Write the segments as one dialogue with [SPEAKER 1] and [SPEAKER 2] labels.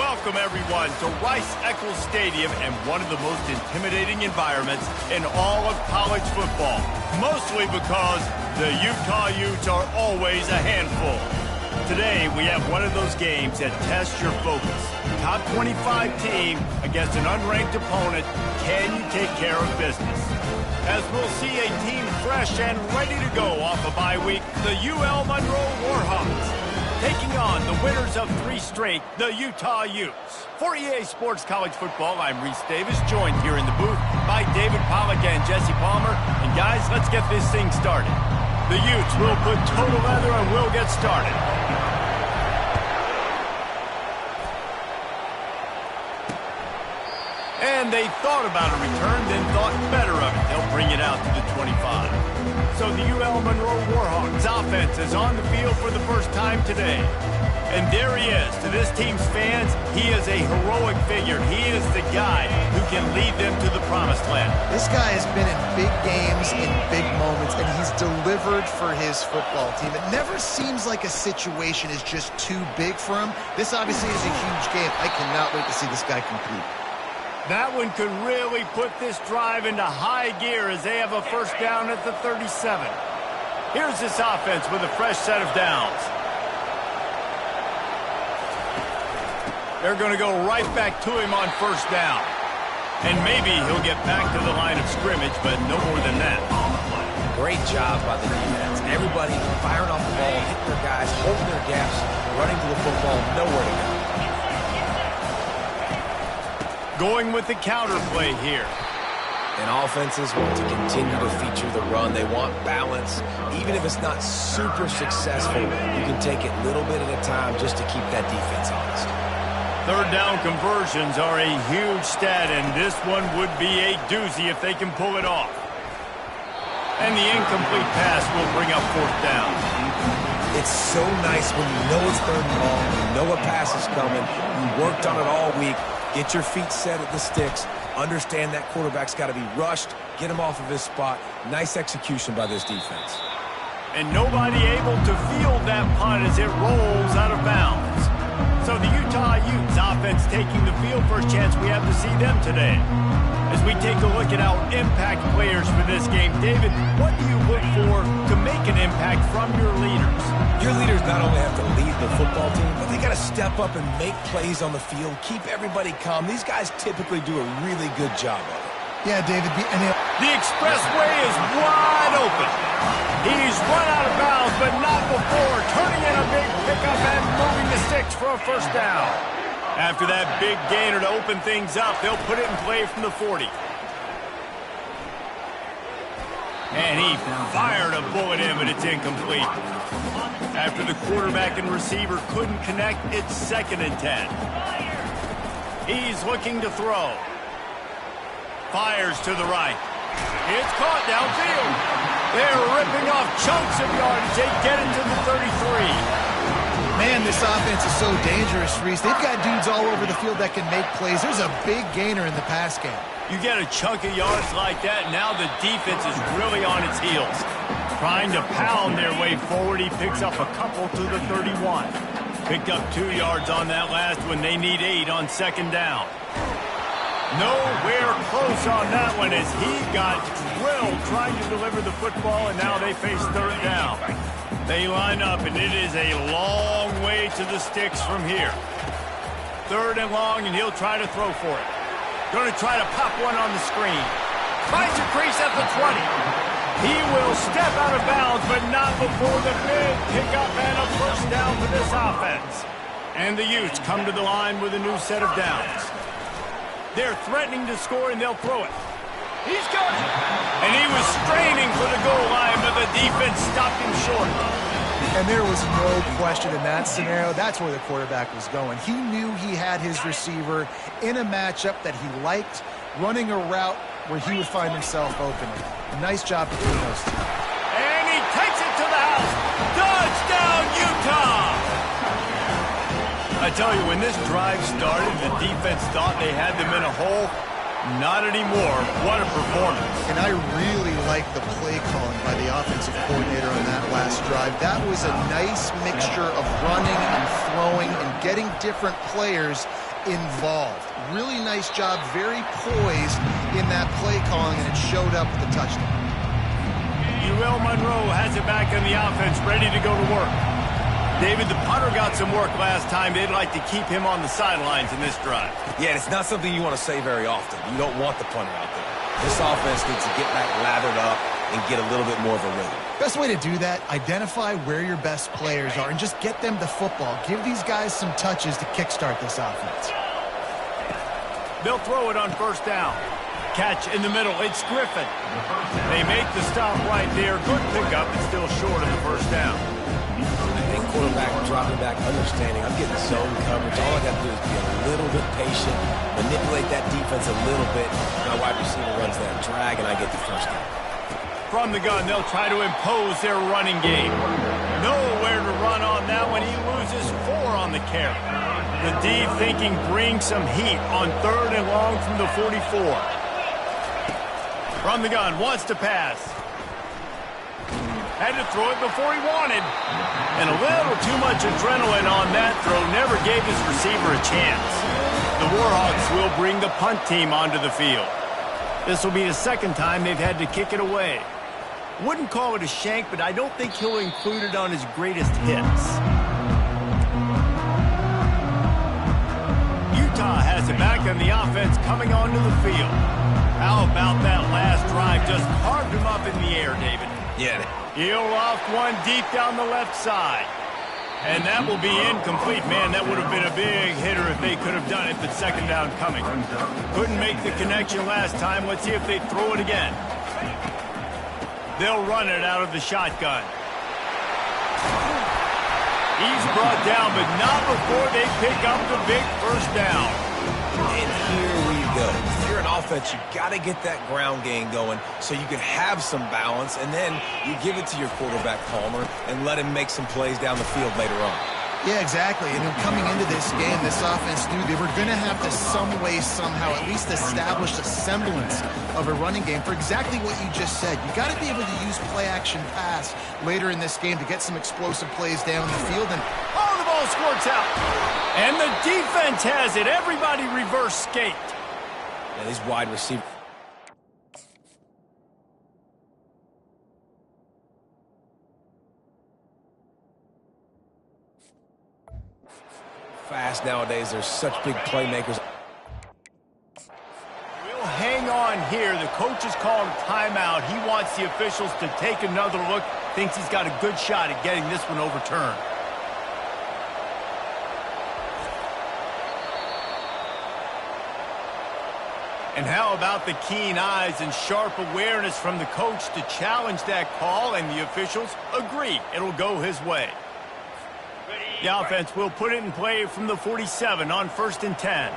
[SPEAKER 1] Welcome, everyone, to Rice-Eccles Stadium and one of the most intimidating environments in all of college football, mostly because the Utah Utes are always a handful. Today, we have one of those games that tests your focus. Top 25 team against an unranked opponent. Can you take care of business? As we'll see a team fresh and ready to go off a bye week, the UL Monroe Warhawks, taking on the winners of 3 straight, the Utah Utes. For EA Sports College Football, I'm Reese Davis, joined here in the booth by David Pollack and Jesse Palmer. And guys, let's get this thing started. The Utes will put total leather and we'll get started. And they thought about a return, then thought better of it. They'll bring it out to the 25. So the UL Monroe Warhawks offense is on the field for the first time today. And there he is. To this team's fans, he is a heroic figure. He is the guy who can lead them to the promised land.
[SPEAKER 2] This guy has been in big games, in big moments, and he's delivered for his football team. It never seems like a situation is just too big for him. This obviously is a huge game. I cannot wait to see this guy compete.
[SPEAKER 1] That one could really put this drive into high gear as they have a first down at the 37. Here's this offense with a fresh set of downs. They're going to go right back to him on first down. And maybe he'll get back to the line of scrimmage, but no more than that.
[SPEAKER 3] Great job by the defense. Everybody firing off the ball, hitting their guys, holding their gaps, running to the football, nowhere to go.
[SPEAKER 1] Going with the counter play here.
[SPEAKER 3] And offenses want to continue to feature the run. They want balance. Even if it's not super successful, you can take it little bit at a time just to keep that defense honest.
[SPEAKER 1] Third down conversions are a huge stat, and this one would be a doozy if they can pull it off. And the incomplete pass will bring up fourth down.
[SPEAKER 3] It's so nice when you know it's third and long, you know a pass is coming, you worked on it all week. Get your feet set at the sticks. Understand that quarterback's got to be rushed. Get him off of his spot. Nice execution by this defense.
[SPEAKER 1] And nobody able to field that punt as it rolls out of bounds. So the Utah Utes offense taking the field. First chance we have to see them today. As we take a look at our impact players for this game, David, what do you look for to make an impact from your leaders?
[SPEAKER 3] Your leaders not only have to lead the football team, but they got to step up and make plays on the field, keep everybody calm. These guys typically do a really good job of it.
[SPEAKER 2] Yeah, David.
[SPEAKER 1] The expressway is wide open. He's run out of bounds, but not before turning in a big pickup and moving the sticks for a first down. After that big gainer to open things up, they'll put it in play from the 40. And he fired a bullet in, but it's incomplete. After the quarterback and receiver couldn't connect, it's 2nd and 10. He's looking to throw. Fires to the right. It's caught downfield. They're ripping off chunks of yardage. They get it to the 33.
[SPEAKER 2] Man, this offense is so dangerous, Reese. They've got dudes all over the field that can make plays. There's a big gainer in the pass game.
[SPEAKER 1] You get a chunk of yards like that, now the defense is really on its heels. Trying to pound their way forward, he picks up a couple to the 31. Picked up 2 yards on that last one. They need 8 on 2nd down. Nowhere close on that one as he got drilled trying to deliver the football, and now they face 3rd down. They line up, and it is a long way to the sticks from here. 3rd and long, and he'll try to throw for it. Going to try to pop one on the screen. Tries to crease at the 20. He will step out of bounds, but not before the big pickup and a first down for this offense. And the Utes come to the line with a new set of downs. They're threatening to score, and they'll throw it. He's got it. And he was straining for the goal line, but the defense stopped him short.
[SPEAKER 2] And there was no question in that scenario. That's where the quarterback was going. He knew he had his receiver in a matchup that he liked, running a route where he would find himself open. Nice job between those two.
[SPEAKER 1] And he takes it to the house. Touchdown, Utah! I tell you, when this drive started, the defense thought they had them in a hole. Not anymore. What a performance.
[SPEAKER 2] And I really like the play calling by the offensive coordinator on that last drive. That was a nice mixture of running and throwing and getting different players involved. Really nice job, very poised in that play calling, and it showed up with the touchdown.
[SPEAKER 1] Monroe has it back in the offense, ready to go to work. David, the punter got some work last time. They'd like to keep him on the sidelines in this drive.
[SPEAKER 3] Yeah, it's not something you want to say very often. You don't want the punter out there. This offense needs to get back lathered up and get a little bit more of a rhythm.
[SPEAKER 2] Best way to do that, identify where your best players are and just get them the football. Give these guys some touches to kickstart this offense.
[SPEAKER 1] They'll throw it on first down. Catch in the middle. It's Griffin. They make the stop right there. Good pickup, but still short of the first down.
[SPEAKER 3] I think quarterback dropping back, understanding I'm getting zone coverage. All I got to do is be a little bit patient, manipulate that defense a little bit. My wide receiver runs that drag, and I get the first down.
[SPEAKER 1] From the gun, they'll try to impose their running game. Nowhere to run on that one. He loses 4 on the carry. The D thinking bring some heat on 3rd and long from the 44. From the gun, wants to pass. Had to throw it before he wanted. And a little too much adrenaline on that throw. Never gave his receiver a chance. The Warhawks will bring the punt team onto the field. This will be the second time they've had to kick it away. Wouldn't call it a shank, but I don't think he'll include it on his greatest hits. Utah has it back on the offense coming onto the field. How about that last drive? Just carved him up in the air, David.
[SPEAKER 3] Yeah.
[SPEAKER 1] He'll loft one deep down the left side. And that will be incomplete. Man, that would have been a big hitter if they could have done it, but second down coming. Couldn't make the connection last time. Let's see if they throw it again. They'll run it out of the shotgun. He's brought down, but not before they pick up the big first down.
[SPEAKER 3] And here we go. If you're an offense, you got to get that ground game going so you can have some balance, and then you give it to your quarterback, Palmer, and let him make some plays down the field later on.
[SPEAKER 2] Yeah, exactly. And coming into this game, this offense knew they were going to have to some way, somehow, at least establish a semblance of a running game for exactly what you just said. You got to be able to use play-action pass later in this game to get some explosive plays down the field. And
[SPEAKER 1] oh, the ball squirts out. And the defense has it. Everybody reverse skate.
[SPEAKER 3] Yeah, these wide receivers. Fast nowadays. There's such big playmakers.
[SPEAKER 1] We'll hang on here. The coach has called a timeout. He wants the officials to take another look. Thinks he's got a good shot at getting this one overturned. And how about the keen eyes and sharp awareness from the coach to challenge that call, and the officials agree it'll go his way. The offense will put it in play from the 47 on 1st and 10.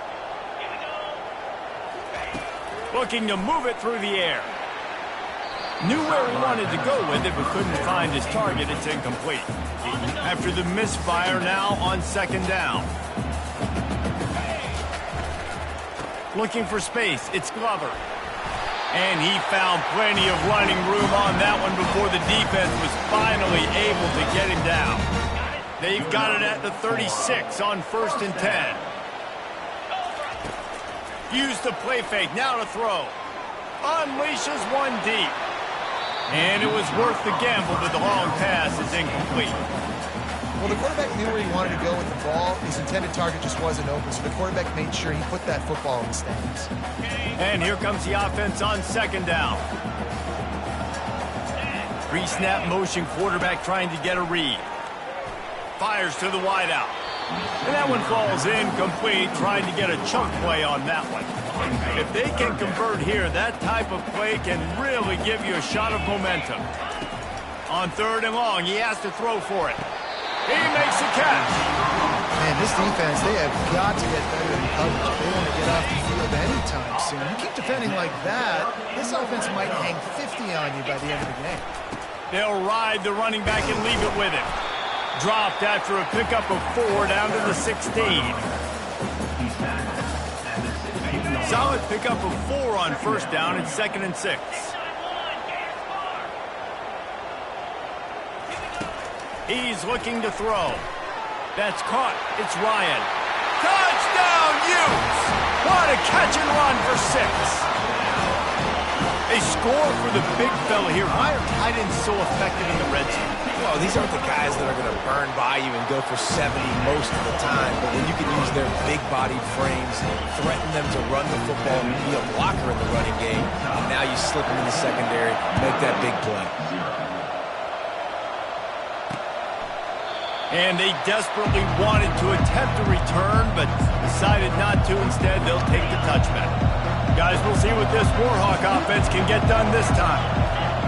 [SPEAKER 1] Looking to move it through the air. Knew where he wanted to go with it, but couldn't find his target. It's incomplete. After the misfire, now on 2nd down. Looking for space. It's Glover. And he found plenty of running room on that one before the defense was finally able to get him down. They've got it at the 36 on 1st and 10. Use the play fake. Now to throw. Unleashes one deep. And it was worth the gamble, but the long pass is incomplete.
[SPEAKER 2] Well, the quarterback knew where he wanted to go with the ball. His intended target just wasn't open, so the quarterback made sure he put that football in the stands.
[SPEAKER 1] And here comes the offense on 2nd down. Pre-snap motion, quarterback trying to get a read. Fires to the wideout. And that one falls incomplete, trying to get a chunk play on that one. If they can convert here, that type of play can really give you a shot of momentum. On 3rd and long, he has to throw for it. He makes the catch.
[SPEAKER 2] Man, this defense, they have got to get better in coverage if they want to get off the field anytime soon. You keep defending like that, this offense might hang 50 on you by the end of the game. They'll ride the running back and leave it with him. Dropped after a pickup of 4 down to the 16. Solid pickup of 4 on 1st down and 2nd and 6. He's looking to throw. That's caught. It's Ryan. Touchdown,
[SPEAKER 1] Utes. What a catch and run for 6. A score for the big fella here. Why are tight ends so effective in the red zone?
[SPEAKER 3] Well, these aren't the guys that are going to burn by you and go for 70 most of the time, but when you can use their big-bodied frames, threaten them to run the football, be a blocker in the running game, and now you slip them in the secondary, make that big play.
[SPEAKER 1] And they desperately wanted to attempt a return, but decided not to. Instead, they'll take the touchback. Guys, we'll see what this Warhawk offense can get done this time.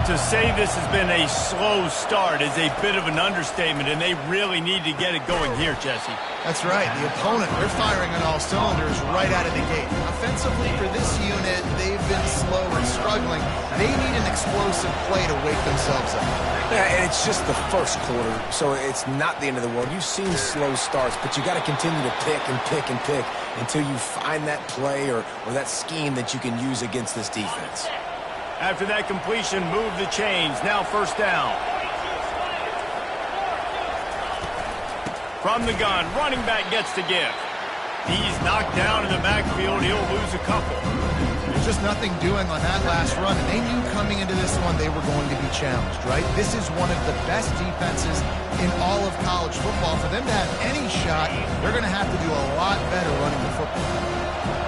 [SPEAKER 1] To say this has been a slow start is a bit of an understatement, and they really need to get it going here, Jesse.
[SPEAKER 2] That's right. The opponent, they're firing on all cylinders right out of the gate. Offensively, for this unit, they've been slow and struggling. They need an explosive play to wake themselves up.
[SPEAKER 3] Yeah, and it's just the first quarter, so it's not the end of the world. You've seen slow starts, but you got to continue to pick and pick and pick until you find that play or that scheme that you can use against this defense.
[SPEAKER 1] After that completion, move the chains. Now first down. From the gun, running back gets to give. He's knocked down in the backfield. He'll lose a couple.
[SPEAKER 2] There's just nothing doing on that last run, and they knew coming into this one they were going to be challenged, right? This is one of the best defenses in all of college football. For them to have any shot, they're going to have to do a lot better running the football.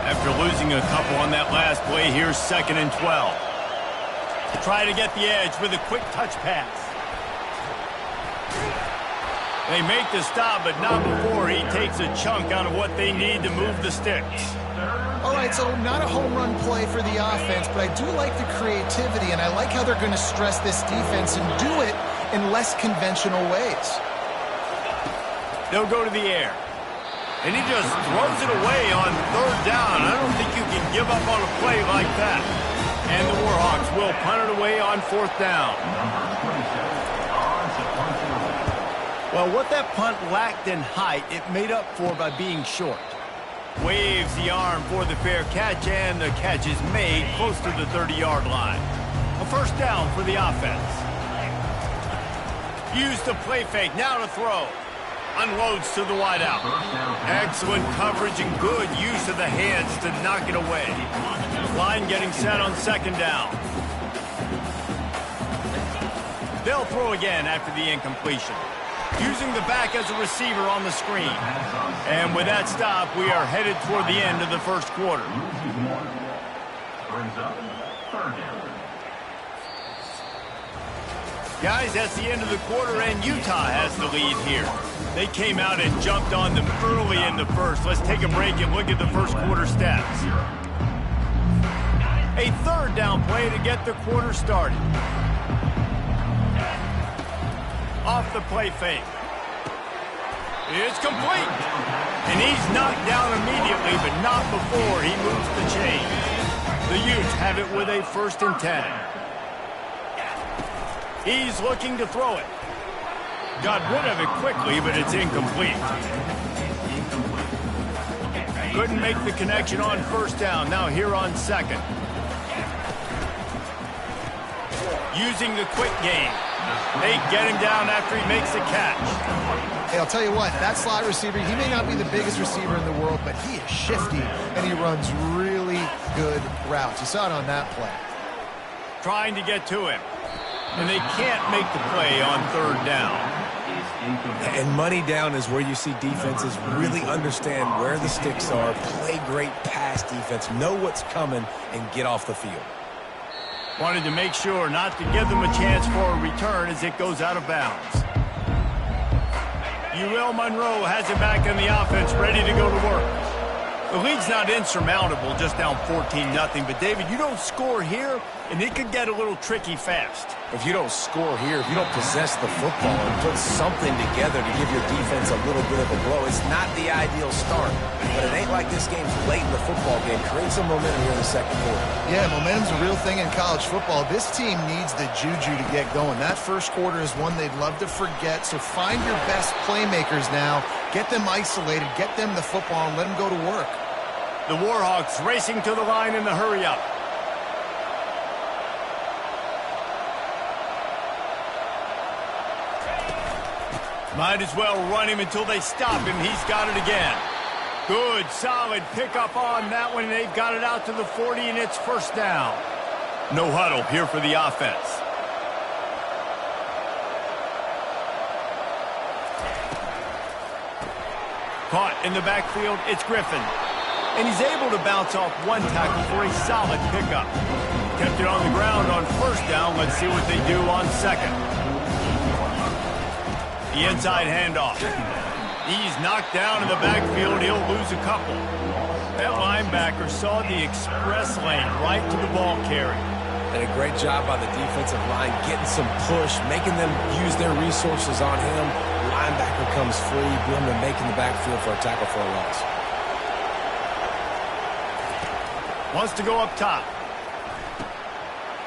[SPEAKER 1] After losing a couple on that last play, here's 2nd and 12. Try to get the edge with a quick touch pass. They make the stop, but not before he takes a chunk out of what they need to move the sticks.
[SPEAKER 2] All right, so not a home run play for the offense, but I do like the creativity, and I like how they're going to stress this defense and do it in less conventional ways.
[SPEAKER 1] They'll go to the air. And he just throws it away on 3rd down. I don't think you can give up on a play like that. And the Warhawks will punt it away on 4th down. Well, what that punt lacked in height, it made up for by being short. Waves the arm for the fair catch, and the catch is made close to the 30-yard line. A 1st down for the offense. Use the play fake, now to throw. Unloads to the wideout. Excellent coverage and good use of the hands to knock it away. Line getting set on 2nd down. They'll throw again after the incompletion. Using the back as a receiver on the screen. And with that stop, we are headed toward the end of the 1st quarter. Guys, that's the end of the quarter, and Utah has the lead here. They came out and jumped on them early in the 1st. Let's take a break and look at the 1st quarter stats. A 3rd down play to get the quarter started. Off the play fake. It's complete. And he's knocked down immediately, but not before he moves the chains. The Utes have it with a 1st and 10. He's looking to throw it. Got rid of it quickly, but it's incomplete. Couldn't make the connection on 1st down. Now here on 2nd. Using the quick game. They get him down after he makes the catch.
[SPEAKER 2] Hey, I'll tell you what, that slot receiver, he may not be the biggest receiver in the world, but he is shifty, and he runs really good routes. You saw it on that play.
[SPEAKER 1] Trying to get to him. And they can't make the play on 3rd down.
[SPEAKER 3] And money down is where you see defenses really understand where the sticks are, play great pass defense, know what's coming, and get off the field.
[SPEAKER 1] Wanted to make sure not to give them a chance for a return as it goes out of bounds. Monroe has it back in the offense, ready to go to work. The lead's not insurmountable, just down 14-0. But, David, you don't score here, and it could get a little tricky fast.
[SPEAKER 3] If you don't score here, if you don't possess the football and put something together to give your defense a little bit of a blow, it's not the ideal start. But it ain't like this game's late in the football game. Create some momentum here in the 2nd quarter.
[SPEAKER 2] Yeah, momentum's a real thing in college football. This team needs the juju to get going. That 1st quarter is one they'd love to forget. So find your best playmakers now. Get them isolated. Get them the football and let them go to work.
[SPEAKER 1] The Warhawks racing to the line in the hurry-up. Might as well run him until they stop him. He's got it again. Good, solid pickup on that one. They've got it out to the 40, and it's first down. No huddle here for the offense. Caught in the backfield, it's Griffin. And he's able to bounce off one tackle for a solid pickup. Kept it on the ground on first down. Let's see what they do on second. The inside handoff. He's knocked down in the backfield. He'll lose a couple. That linebacker saw the express lane right to the ball carrier.
[SPEAKER 3] And a great job by the defensive line, getting some push, making them use their resources on him. Linebacker comes free, boom, and making the backfield for a tackle for a loss.
[SPEAKER 1] Wants to go up top.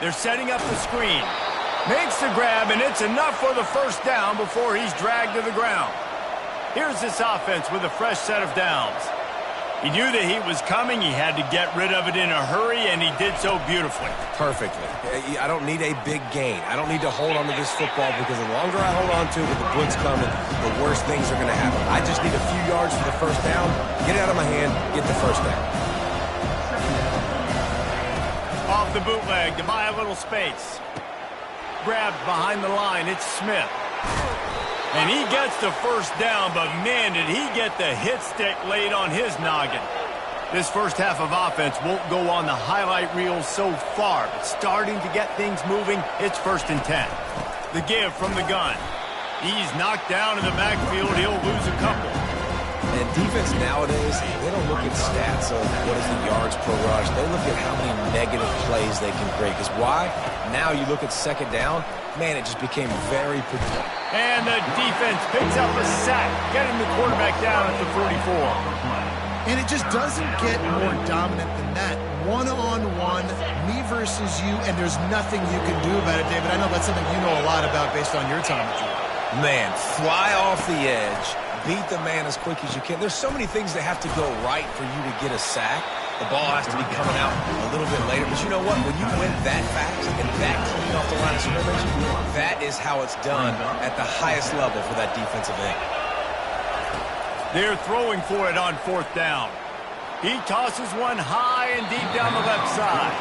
[SPEAKER 1] They're setting up the screen. Makes the grab, and it's enough for the first down before he's dragged to the ground. Here's this offense with a fresh set of downs. He knew the heat was coming. He had to get rid of it in a hurry, and he did so beautifully.
[SPEAKER 3] Perfectly. I don't need a big gain. I don't need to hold on to this football because the longer I hold on to it with the blitz coming, the worse things are going to happen. I just need a few yards for the first down, get it out of my hand, get the first down.
[SPEAKER 1] Off the bootleg to buy a little space. Grabbed behind the line. It's Smith. And he gets the first down, but man, did he get the hit stick laid on his noggin. This first half of offense won't go on the highlight reel so far, but starting to get things moving, it's 1st and 10. The give from the gun. He's knocked down in the backfield. He'll lose a couple.
[SPEAKER 3] And defense nowadays, they don't look at stats of what is the yards per rush. They look at how many negative plays they can create. Because why? Now you look at second down, man, it just became very predictable.
[SPEAKER 1] And the defense picks up a sack, getting the quarterback down at the 44.
[SPEAKER 2] And it just doesn't get more dominant than that. One-on-one, me versus you, and there's nothing you can do about it, David. I know that's something you know a lot about based on your time with you.
[SPEAKER 3] Man, fly off the edge, beat the man as quick as you can. There's so many things that have to go right for you to get a sack. The ball has to be coming out a little bit later. But you know what? When you win that fast and that clean off the line of scrimmage, that is how it's done at the highest level for that defensive end.
[SPEAKER 1] They're throwing for it on 4th down. He tosses one high and deep down the left side.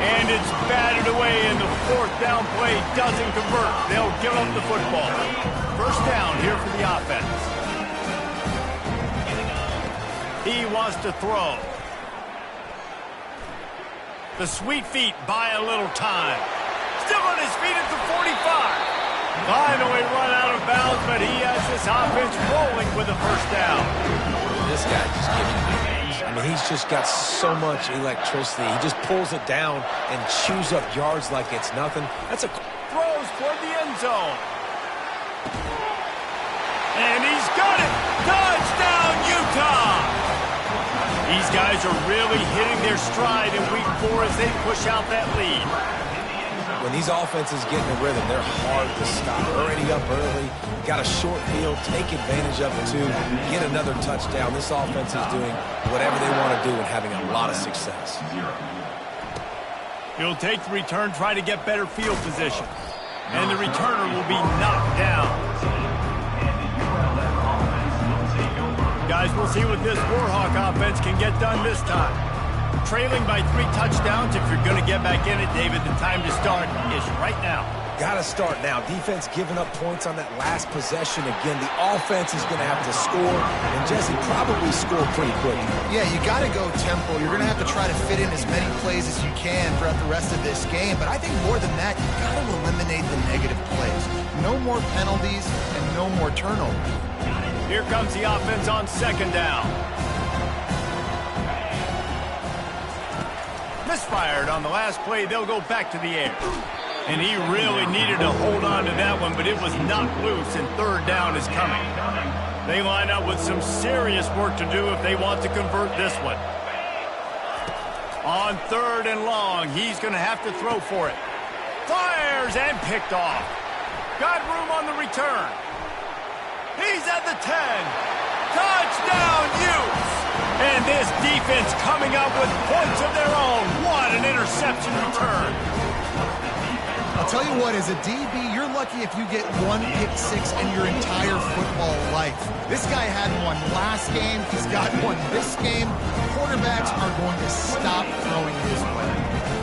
[SPEAKER 1] And it's batted away, and the 4th down play doesn't convert. They'll give up the football. First down here for the offense. He wants to throw. The sweet feet buy a little time. Still on his feet at the 45. Finally run out of bounds, but he has this offense rolling with the first down.
[SPEAKER 3] This guy just gives you games. I mean, he's just got so much electricity. He just pulls it down and chews up yards like it's nothing. That's a
[SPEAKER 1] throws toward the end zone. And he's got it. Touchdown, Utah! These guys are really hitting their stride in week 4 as they push out that lead.
[SPEAKER 3] When these offenses get in a rhythm, they're hard to stop. Already up early, got a short field, take advantage of it too, get another touchdown. This offense is doing whatever they want to do and having a lot of success.
[SPEAKER 1] He'll take the return, try to get better field position. And the returner will be knocked down. Guys, we'll see what this Warhawk offense can get done this time. Trailing by 3 touchdowns. If you're going to get back in it, David, the time to start is right now.
[SPEAKER 3] Got to start now. Defense giving up points on that last possession. Again, the offense is going to have to score, and Jesse probably score pretty quick.
[SPEAKER 2] Yeah, you got to go tempo. You're going to have to try to fit in as many plays as you can throughout the rest of this game. But I think more than that, you got to eliminate the negative plays. No more penalties and no more turnovers.
[SPEAKER 1] Here comes the offense on 2nd down. Misfired on the last play. They'll go back to the air. And he really needed to hold on to that one, but it was knocked loose, and 3rd down is coming. They line up with some serious work to do if they want to convert this one. On 3rd and long, he's going to have to throw for it. Fires and picked off. Got room on the return. He's at the 10. Touchdown, Utes! And this defense coming up with points of their own. What an interception return.
[SPEAKER 2] I'll tell you what, as a DB, you're lucky if you get one pick six in your entire football life. This guy had one last game. He's got one this game. Quarterbacks are going to stop throwing his way.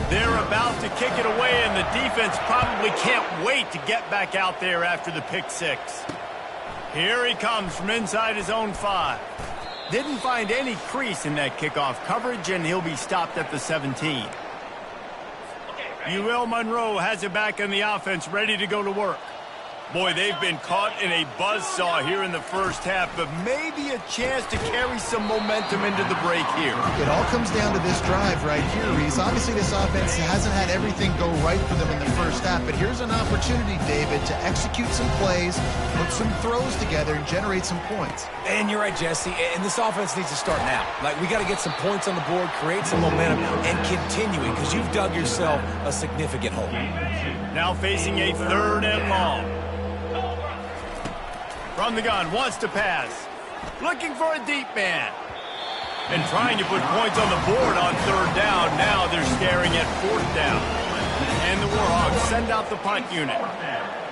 [SPEAKER 1] They're about to kick it away, and the defense probably can't wait to get back out there after the pick six. Here he comes from inside his own 5. Didn't find any crease in that kickoff coverage, and he'll be stopped at the 17. Monroe has it back in the offense, ready to go to work. Boy, they've been caught in a buzzsaw here in the first half, but maybe a chance to carry some momentum into the break here.
[SPEAKER 2] It all comes down to this drive right here, Reese. Obviously, this offense hasn't had everything go right for them in the first half, but here's an opportunity, David, to execute some plays, put some throws together, and generate some points.
[SPEAKER 3] And you're right, Jesse, and this offense needs to start now. Like, we got to get some points on the board, create some momentum, and continue it, because you've dug yourself a significant hole.
[SPEAKER 1] Now facing a 3rd and long. From the gun, wants to pass. Looking for a deep man. And trying to put points on the board on 3rd down. Now they're staring at 4th down. And the Warhawks send out the punt unit.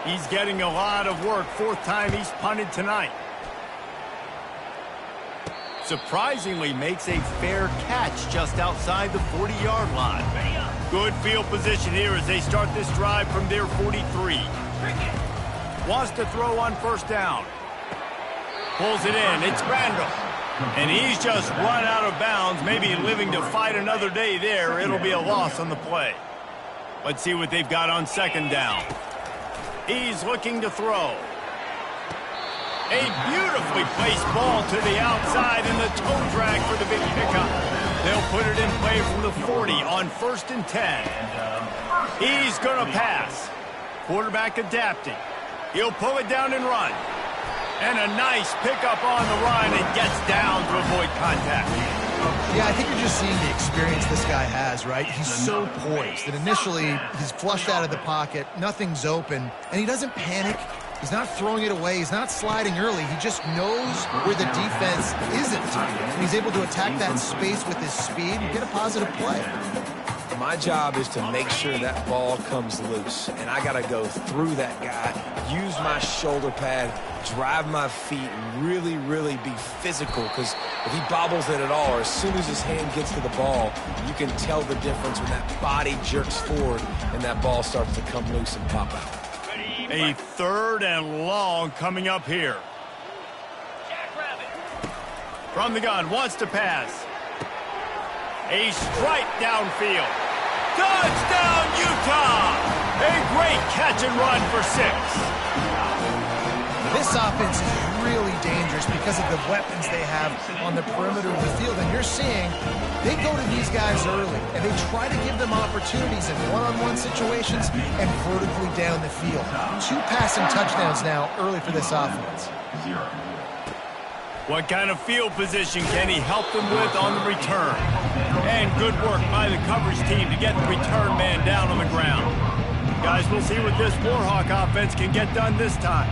[SPEAKER 1] He's getting a lot of work. 4th time he's punted tonight. Surprisingly makes a fair catch just outside the 40-yard line. Good field position here as they start this drive from their 43. Wants to throw on 1st down. Pulls it in. It's Randall. And he's just run out of bounds, maybe living to fight another day there. It'll be a loss on the play. Let's see what they've got on 2nd down. He's looking to throw. A beautifully placed ball to the outside and the toe drag for the big pickup. They'll put it in play from the 40 on 1st and 10. He's going to pass. Quarterback adapting. He'll pull it down and run. And a nice pickup on the run and gets down to avoid contact.
[SPEAKER 2] Yeah, I think you're just seeing the experience this guy has, right? He's so poised that initially he's flushed out of the pocket, nothing's open, and he doesn't panic. He's not throwing it away. He's not sliding early. He just knows where the defense isn't. And he's able to attack that space with his speed and get a positive play.
[SPEAKER 3] My job is to make sure that ball comes loose, and I got to go through that guy, use my shoulder pad, drive my feet, and really, really be physical, because if he bobbles it at all, or as soon as his hand gets to the ball, you can tell the difference when that body jerks forward and that ball starts to come loose and pop out.
[SPEAKER 1] A 3rd and long coming up here. From the gun, wants to pass. A strike downfield. Touchdown, Utah! A great catch and run for 6.
[SPEAKER 2] This offense is really dangerous because of the weapons they have on the perimeter of the field. And you're seeing they go to these guys early, and they try to give them opportunities in one-on-one situations and vertically down the field. 2 passing touchdowns now early for this offense.
[SPEAKER 1] What kind of field position can he help them with on the return? And good work by the coverage team to get the return man down on the ground. Guys, we'll see what this Warhawk offense can get done this time.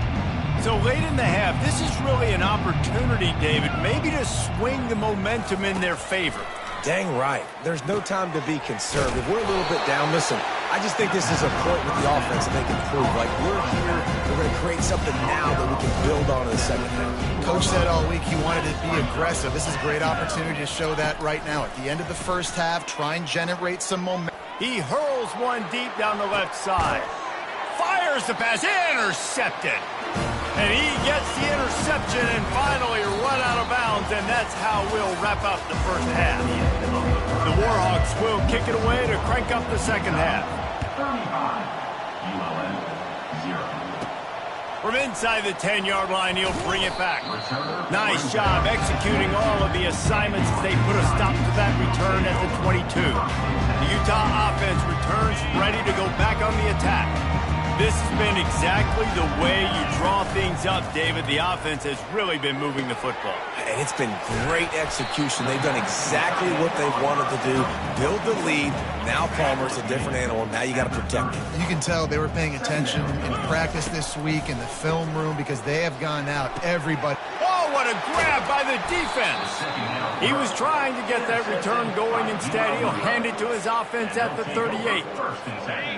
[SPEAKER 1] So late in the half, this is really an opportunity, David, maybe to swing the momentum in their favor.
[SPEAKER 3] Dang right. There's no time to be conservative. We're a little bit down. Listen, I just think this is a point with the offense that they can prove. Like, we're here, we're going to create something now that we can build on in the 2nd half.
[SPEAKER 2] Coach said all week he wanted to be aggressive. This is a great opportunity to show that right now. At the end of the first half, try and generate some momentum.
[SPEAKER 1] He hurls one deep down the left side. Fires the pass, intercepted. And he gets the interception and finally run out of bounds, and that's how we'll wrap up the first half. The Warhawks will kick it away to crank up the 2nd half. From inside the 10-yard line, he'll bring it back. Nice job executing all of the assignments as they put a stop to that return at the 22. The Utah offense returns ready to go back on the attack. This has been exactly the way you draw things up, David. The offense has really been moving the football.
[SPEAKER 3] And it's been great execution. They've done exactly what they've wanted to do. Build the lead. Now Palmer's a different animal. Now you got to protect him.
[SPEAKER 2] You can tell they were paying attention in practice this week in the film room because they have gone out. Everybody.
[SPEAKER 1] Oh, what a grab by the defense. He was trying to get that return going. Instead, he'll hand it to his offense at the 38.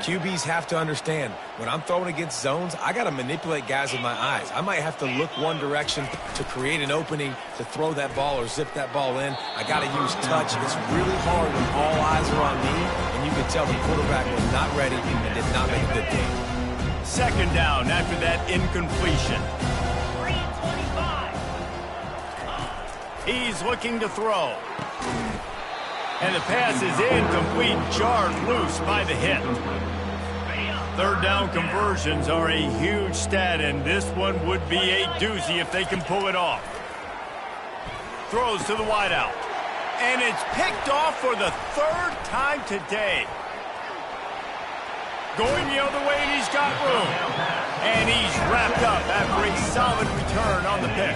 [SPEAKER 3] QBs have to understand, when I'm throwing against zones, I got to manipulate guys with my eyes. I might have to look one direction to create an opening to throw that ball or zip that ball in. I got to use touch. It's really hard when all eyes are on me, and you can tell the quarterback was not ready and did not make a good game.
[SPEAKER 1] Second down after that incompletion. He's looking to throw. And the pass is incomplete, jarred loose by the hit. Third down conversions are a huge stat, and this one would be a doozy if they can pull it off. Throws to the wideout. And it's picked off for the third time today. Going the other way, and he's got room. And he's wrapped up after a solid return on the pick.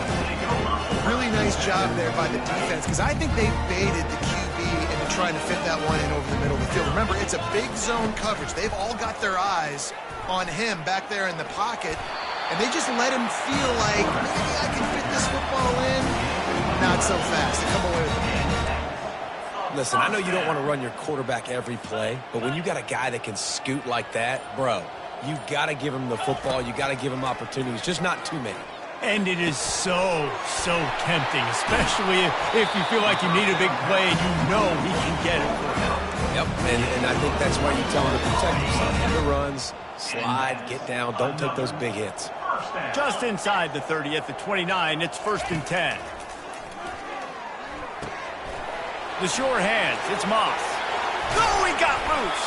[SPEAKER 2] Really nice job there by the defense, because I think they baited the QB into trying to fit that one in over the middle of the field. Remember, it's a big zone coverage. They've all got their eyes on him back there in the pocket, and they just let him feel like, maybe I can fit this football in. Not so fast. They come away with it.
[SPEAKER 3] Listen, I know you don't want to run your quarterback every play, but when you got a guy that can scoot like that, bro, you got to give him the football. You got to give him opportunities, just not too many.
[SPEAKER 1] And it is so tempting, especially if you feel like you need a big play and you know he can get it for you.
[SPEAKER 3] Yep, and I think that's why you tell him to protect himself. Hit the runs, slide, get down, don't take those big hits.
[SPEAKER 1] Just inside the 30 at the 29, it's 1st and 10. The sure hands, it's Moss. No, he got loose.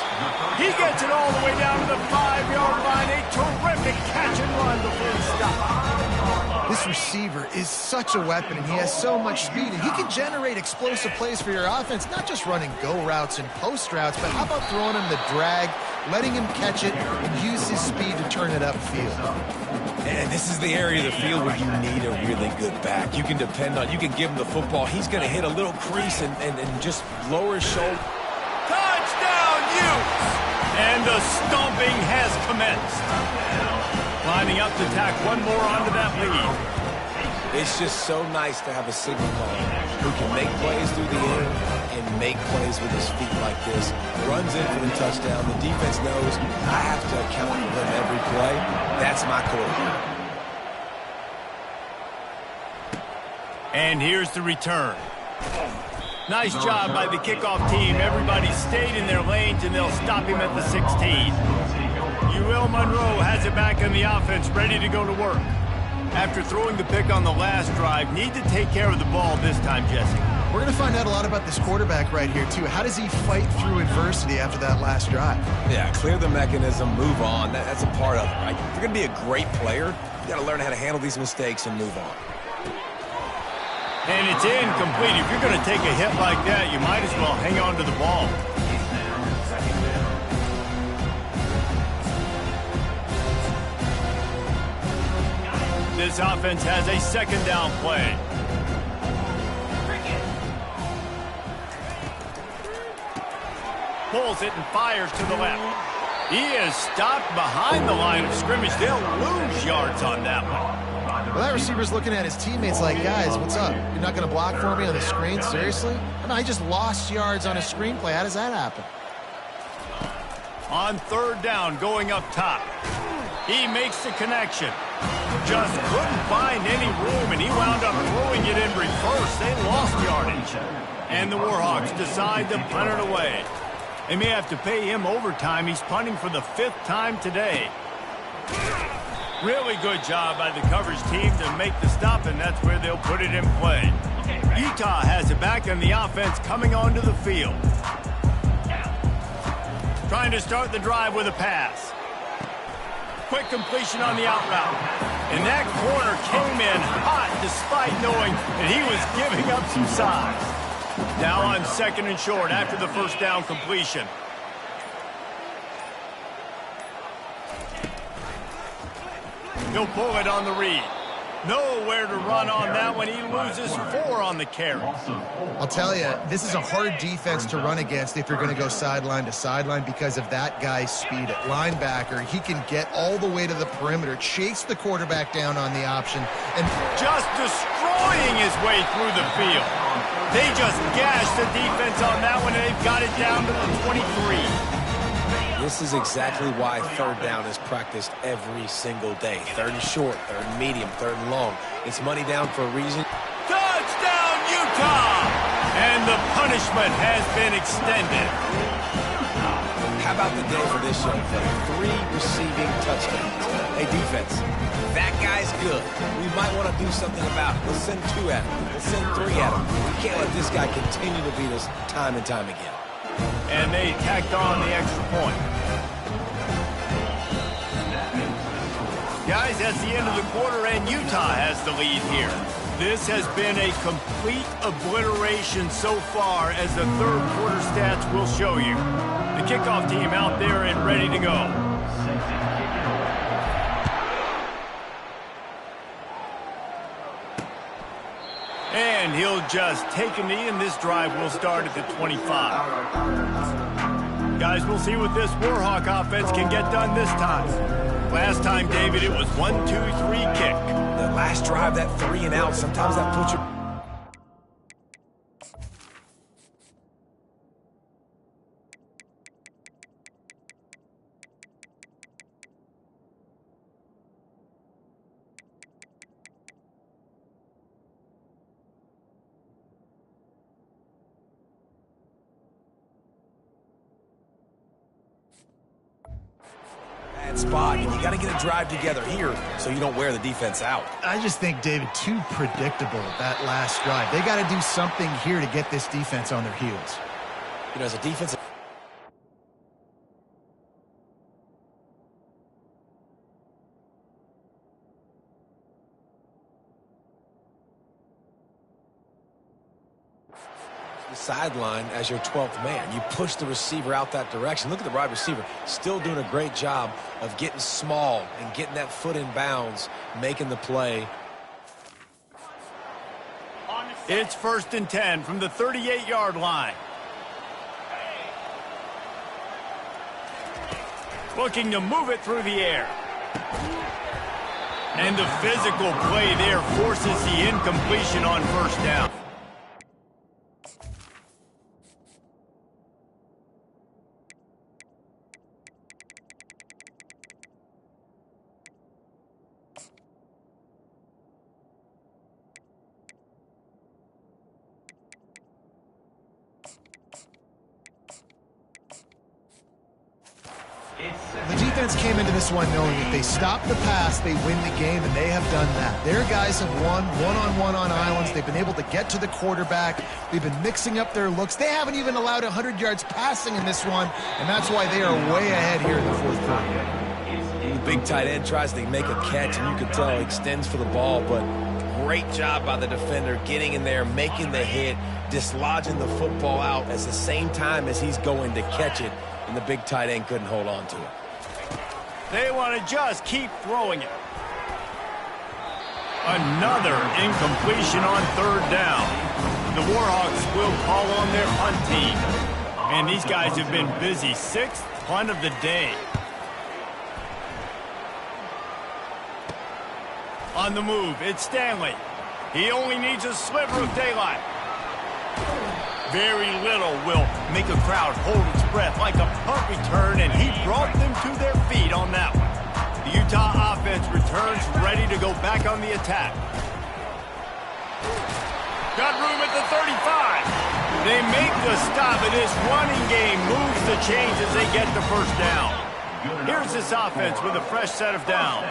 [SPEAKER 1] He gets it all the way down to the 5-yard line. A terrific catch and run before he stopped.
[SPEAKER 2] This receiver is such a weapon, and he has so much speed, and he can generate explosive plays for your offense, not just running go routes and post routes, but how about throwing him the drag, letting him catch it, and use his speed to turn it upfield.
[SPEAKER 3] And this is the area of the field where you need a really good back. You can depend on, you can give him the football. He's going to hit a little crease and just lower his shoulder.
[SPEAKER 1] Touchdown, Utes! And the stomping has commenced. Lining up to tack one more onto that lead.
[SPEAKER 3] It's just so nice to have a signal caller who can make plays through the air and make plays with his feet like this. Runs in for the touchdown. The defense knows I have to account for him every play. That's my quarterback.
[SPEAKER 1] And here's the return. Nice job by the kickoff team. Everybody stayed in their lanes, and they'll stop him at the 16. Monroe has it back in the offense, ready to go to work. After throwing the pick on the last drive, need to take care of the ball this time, Jesse.
[SPEAKER 2] We're going to find out a lot about this quarterback right here, too. How does he fight through adversity after that last drive?
[SPEAKER 3] Yeah, clear the mechanism, move on. That's a part of it, right? If you're going to be a great player, you got to learn how to handle these mistakes and move on.
[SPEAKER 1] And it's incomplete. If you're going to take a hit like that, you might as well hang on to the ball. This offense has a second down play. Pulls it and fires to the left. He is stopped behind the line of scrimmage. They'll lose yards on that one.
[SPEAKER 2] Well, that receiver's looking at his teammates like, guys, what's up? You're not going to block for me on the screen? Seriously? I just lost yards on a screenplay. How does that happen?
[SPEAKER 1] On third down, going up top. He makes the connection. Just couldn't find any room, and he wound up throwing it in reverse. They lost yardage. And the Warhawks decide to punt it away. They may have to pay him overtime. He's punting for the 5th time today. Really good job by the coverage team to make the stop, and that's where they'll put it in play. Utah has it back on the offense coming onto the field. Trying to start the drive with a pass. Quick completion on the out route. And that corner came in hot despite knowing that he was giving up some size. Now on second and short after the first down completion. He'll pull it on the read. Nowhere to run on that one. He loses 4 on the carry.
[SPEAKER 2] I'll tell you, this is a hard defense to run against if you're going to go sideline to sideline because of that guy's speed at linebacker. He can get all the way to the perimeter, chase the quarterback down on the option, and
[SPEAKER 1] just destroying his way through the field. They just gashed the defense on that one, and they've got it down to the 23.
[SPEAKER 3] This is exactly why third down is practiced every single day. Third and short, third and medium, third and long. It's money down for a reason.
[SPEAKER 1] Touchdown, Utah! And the punishment has been extended.
[SPEAKER 3] How about the day for this young player? 3 receiving touchdowns. Hey, defense, that guy's good. We might want to do something about it. Let's send 2 at him. Let's send 3 at him. We can't let this guy continue to beat us time and time again.
[SPEAKER 1] And they tacked on the extra point. Guys, that's the end of the quarter, and Utah has the lead here. This has been a complete obliteration so far, as the third quarter stats will show you. The kickoff team out there and ready to go. And he'll just take a knee, and this drive will start at the 25. Guys, we'll see what this Warhawk offense can get done this time. Last time, David, it was 1-2-3 kick.
[SPEAKER 3] The last drive, that 3 and out, sometimes that puts you... spot, and you got to get a drive together here so you don't wear the defense out.
[SPEAKER 2] I just think, David, too predictable that last drive. They got to do something here to get this defense on their heels.
[SPEAKER 3] You know, as a defensive... sideline as your 12th man. You push the receiver out that direction. Look at the wide receiver. Still doing a great job of getting small and getting that foot in bounds, making the play.
[SPEAKER 1] It's 1st and 10 from the 38-yard line. Looking to move it through the air. And the physical play there forces the incompletion on 1st down.
[SPEAKER 2] The defense came into this one knowing if they stop the pass, they win the game, and they have done that. Their guys have won one-on-one on islands. They've been able to get to the quarterback. They've been mixing up their looks. They haven't even allowed 100 yards passing in this one, and that's why they are way ahead here in the 4th quarter.
[SPEAKER 3] The big tight end tries to make a catch, and you can tell he extends for the ball, but great job by the defender getting in there, making the hit, dislodging the football out at the same time as he's going to catch it, and the big tight end couldn't hold on to it.
[SPEAKER 1] They want to just keep throwing it. Another incompletion on 3rd down. The Warhawks will call on their punt team. And these guys have been busy. 6th punt of the day. On the move, it's Stanley. He only needs a sliver of daylight. Very little will make a crowd hold its breath like a punt return, and he brought them to their feet on that one. The Utah offense returns ready to go back on the attack. Got room at the 35. They make the stop, and this running game moves the chains as they get the 1st down. Here's this offense with a fresh set of downs.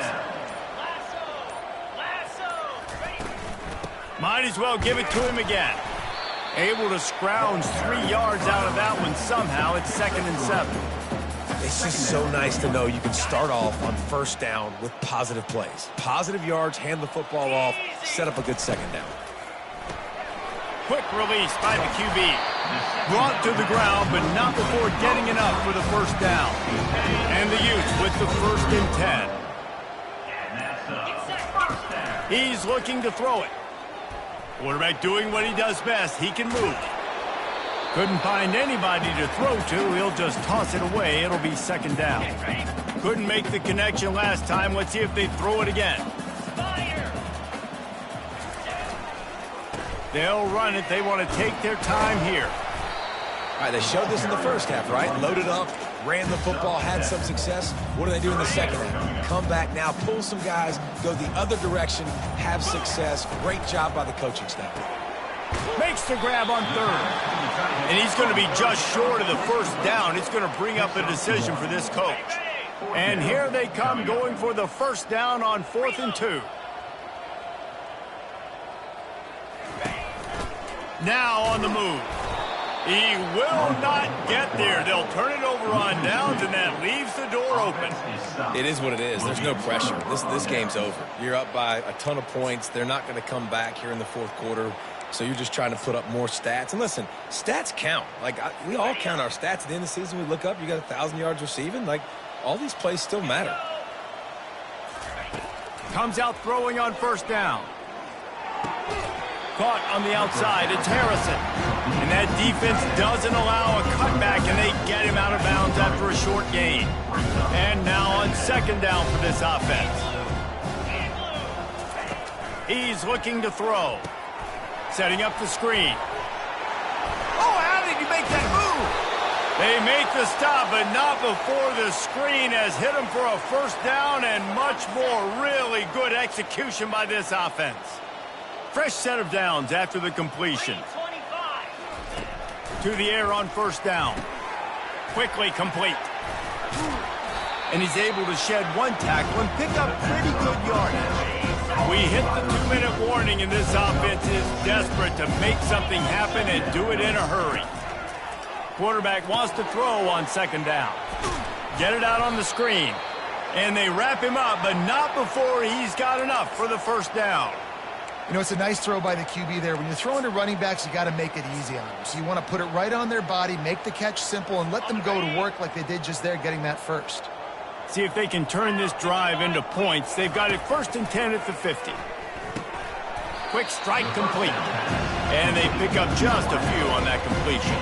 [SPEAKER 1] Might as well give it to him again. Able to scrounge 3 yards out of that one somehow. It's 2nd and 7.
[SPEAKER 3] It's just so nice to know you can start off on 1st down with positive plays. Positive yards, hand the football off, set up a good 2nd down.
[SPEAKER 1] Quick release by the QB. Brought to the ground, but not before getting enough for the 1st down. And the Utes with the 1st and 10. He's looking to throw it. Quarterback doing what he does best. He can move. Couldn't find anybody to throw to. He'll just toss it away. It'll be 2nd down. Couldn't make the connection last time. Let's see if they throw it again. They'll run it. They want to take their time here.
[SPEAKER 3] All right, they showed this in the 1st half, right? Loaded up, ran the football, had some success. What do they do in the second half? Come back now, pull some guys, go the other direction, have success. Great job by the coaching staff.
[SPEAKER 1] Makes the grab on third. And he's going to be just short of the first down. It's going to bring up a decision for this coach. And here they come going for the first down on 4th and 2. Now on the move. He will not get there. They'll turn it over on downs, and that leaves the door open.
[SPEAKER 3] It is what it is. There's no pressure. This game's over. You're up by a ton of points. They're not going to come back here in the fourth quarter. So you're just trying to put up more stats. And listen, stats count. Like, we all count our stats at the end of the season. We look up, you got 1,000 yards receiving. Like, all these plays still matter.
[SPEAKER 1] Comes out throwing on first down. Caught on the outside. It's Harrison. And that defense doesn't allow a cutback, and they get him out of bounds after a short gain. And now on second down for this offense. He's looking to throw. Setting up the screen. Oh, how did he make that move? They make the stop, but not before the screen has hit him for a first down, and much more really good execution by this offense. Fresh set of downs after the completion. To the air on first down. Quickly complete. And he's able to shed one tackle and pick up pretty good yardage. We hit the 2-minute warning, and this offense is desperate to make something happen and do it in a hurry. Quarterback wants to throw on second down. Get it out on the screen. And they wrap him up, but not before he's got enough for the first down.
[SPEAKER 2] You know, it's a nice throw by the QB there. When you're throwing to running backs, you got to make it easy on them. So you want to put it right on their body, make the catch simple, and let them go to work like they did just there, getting that first.
[SPEAKER 1] See if they can turn this drive into points. They've got it 1st and 10 at the 50. Quick strike complete. And they pick up just a few on that completion.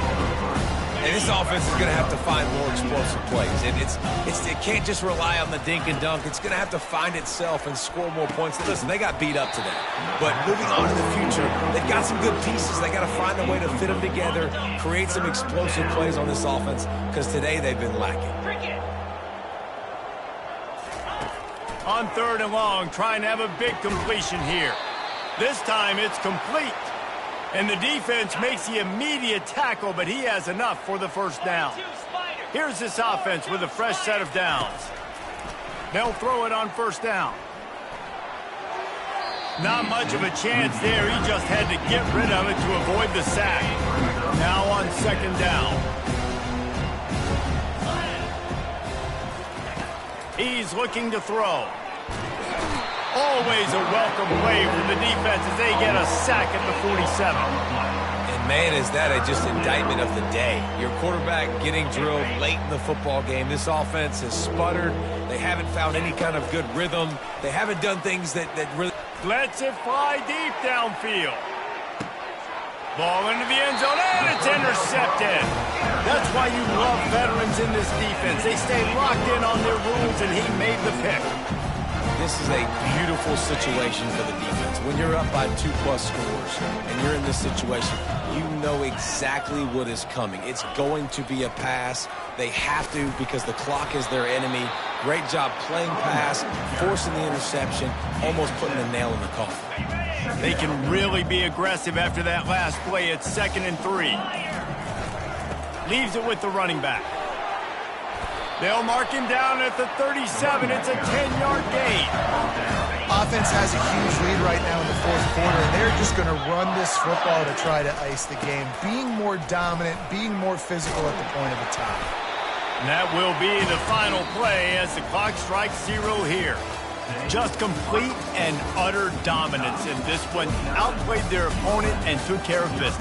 [SPEAKER 3] And this offense is going to have to find more explosive plays. It can't just rely on the dink and dunk. It's going to have to find itself and score more points. Listen, they got beat up today. But moving on to the future, they've got some good pieces. They got to find a way to fit them together, create some explosive plays on this offense, because today they've been lacking.
[SPEAKER 1] On 3rd and long, trying to have a big completion here. This time it's complete. And the defense makes the immediate tackle, but he has enough for the first down. Here's this offense with a fresh set of downs. They'll throw it on first down. Not much of a chance there. He just had to get rid of it to avoid the sack. Now on second down. He's looking to throw. Always a welcome play for the defense as they get a sack at the 47.
[SPEAKER 3] And man, is that just indictment of the day. Your quarterback getting drilled late in the football game. This offense has sputtered. They haven't found any kind of good rhythm. They haven't done things that really...
[SPEAKER 1] Lets it fly deep downfield. Ball into the end zone, and it's intercepted. That's why you love veterans in this defense. They stay locked in on their rules, and he made the pick.
[SPEAKER 3] This is a beautiful situation for the defense. When you're up by 2+ scores and you're in this situation, you know exactly what is coming. It's going to be a pass. They have to, because the clock is their enemy. Great job playing pass, forcing the interception, almost putting a nail in the coffin.
[SPEAKER 1] They can really be aggressive after that last play. It's 2nd and 3. Leaves it with the running back. They'll mark him down at the 37. It's a 10-yard gain.
[SPEAKER 2] Offense has a huge lead right now in the fourth quarter, and they're just going to run this football to try to ice the game, being more dominant, being more physical at the point of attack.
[SPEAKER 1] And that will be the final play as the clock strikes 0 here. Just complete and utter dominance in this one. Outplayed their opponent and took care of business.